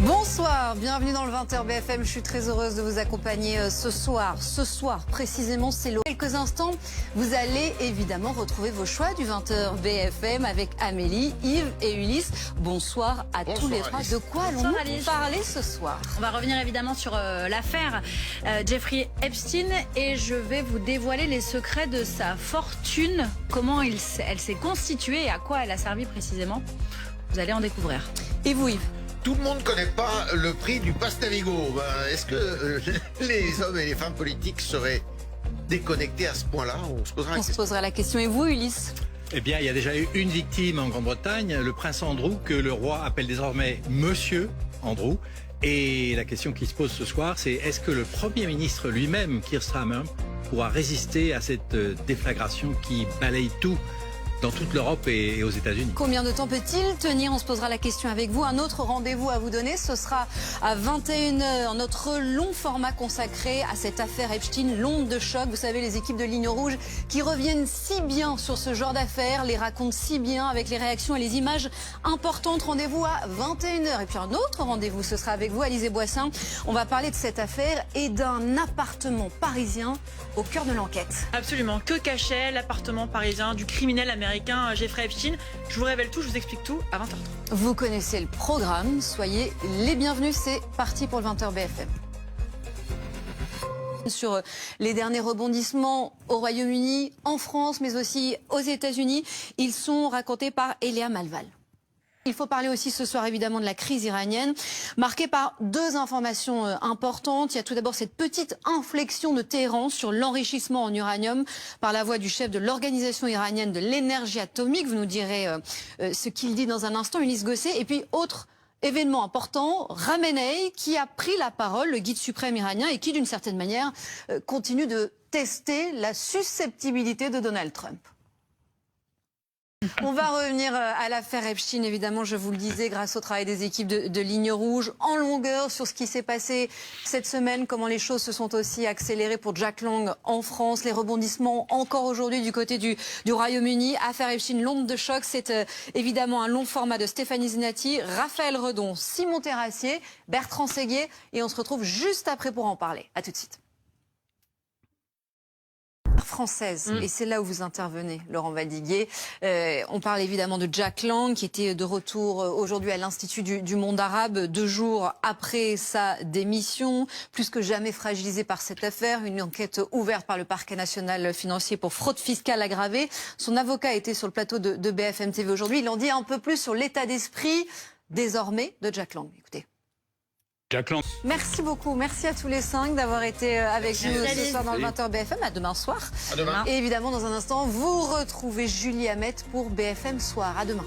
Bonsoir, bienvenue dans le 20h BFM. Je suis très heureuse de vous accompagner ce soir. Ce soir, précisément, c'est le... Quelques instants, vous allez évidemment retrouver vos choix du 20h BFM avec Amélie, Yves et Ulysse. Bonsoir à tous les trois. De quoi allons-nous parler ce soir? On va revenir évidemment sur l'affaire Jeffrey Epstein et je vais vous dévoiler les secrets de sa fortune, comment elle s'est constituée et à quoi elle a servi précisément. Vous allez en découvrir. Et vous, Yves? Tout le monde ne connaît pas le prix du Pass Navigo. Est-ce que les hommes et les femmes politiques seraient déconnectés à ce point-là? On se posera la question. Et vous, Ulysse? Eh bien, il y a déjà eu une victime en Grande-Bretagne, le prince Andrew, que le roi appelle désormais Monsieur Andrew. Et la question qui se pose ce soir, c'est est-ce que le Premier ministre lui-même, Keir Starmer, pourra résister à cette déflagration qui balaye tout dans toute l'Europe et aux États-Unis? Combien de temps peut-il tenir? On se posera la question avec vous. Un autre rendez-vous à vous donner, ce sera à 21h, notre long format consacré à cette affaire Epstein, l'onde de choc. Vous savez, les équipes de Ligne Rouge qui reviennent si bien sur ce genre d'affaires, les racontent si bien avec les réactions et les images importantes. Rendez-vous à 21h. Et puis un autre rendez-vous, ce sera avec vous, Alizé Boissin. On va parler de cette affaire et d'un appartement parisien au cœur de l'enquête. Absolument. Que cachait l'appartement parisien du criminel américain Jeffrey Epstein? Je vous révèle tout, je vous explique tout à 20h30. Vous connaissez le programme, soyez les bienvenus, c'est parti pour le 20h BFM. Sur les derniers rebondissements au Royaume-Uni, en France, mais aussi aux États-Unis, ils sont racontés par Eléa Malval. Il faut parler aussi ce soir évidemment de la crise iranienne, marquée par deux informations importantes. Il y a tout d'abord cette petite inflexion de Téhéran sur l'enrichissement en uranium par la voix du chef de l'Organisation iranienne de l'énergie atomique. Vous nous direz ce qu'il dit dans un instant, Ulysse Gosset. Et puis autre événement important, Khamenei qui a pris la parole, le guide suprême iranien, et qui d'une certaine manière continue de tester la susceptibilité de Donald Trump. On va revenir à l'affaire Epstein, évidemment, je vous le disais, grâce au travail des équipes de Ligne Rouge, en longueur sur ce qui s'est passé cette semaine, comment les choses se sont aussi accélérées pour Jack Lang en France, les rebondissements encore aujourd'hui du côté du Royaume-Uni. Affaire Epstein, l'onde de choc, c'est évidemment un long format de Stéphanie Zenati, Raphaël Redon, Simon Terrassier, Bertrand Séguier, et on se retrouve juste après pour en parler. À tout de suite. Française, et c'est là où vous intervenez, Laurent Valdiguier. On parle évidemment de Jack Lang qui était de retour aujourd'hui à l'Institut du monde arabe 2 jours après sa démission, plus que jamais fragilisé par cette affaire, une enquête ouverte par le parquet national financier pour fraude fiscale aggravée. Son avocat était sur le plateau de BFM TV aujourd'hui, il en dit un peu plus sur l'état d'esprit désormais de Jack Lang. Écoutez. Jack Lang. Merci beaucoup, merci à tous les 5 d'avoir été avec nous ce soir dans le 20h BFM. À demain soir. À demain. Et évidemment, dans un instant, vous retrouvez Julie Hamet pour BFM Soir. À demain.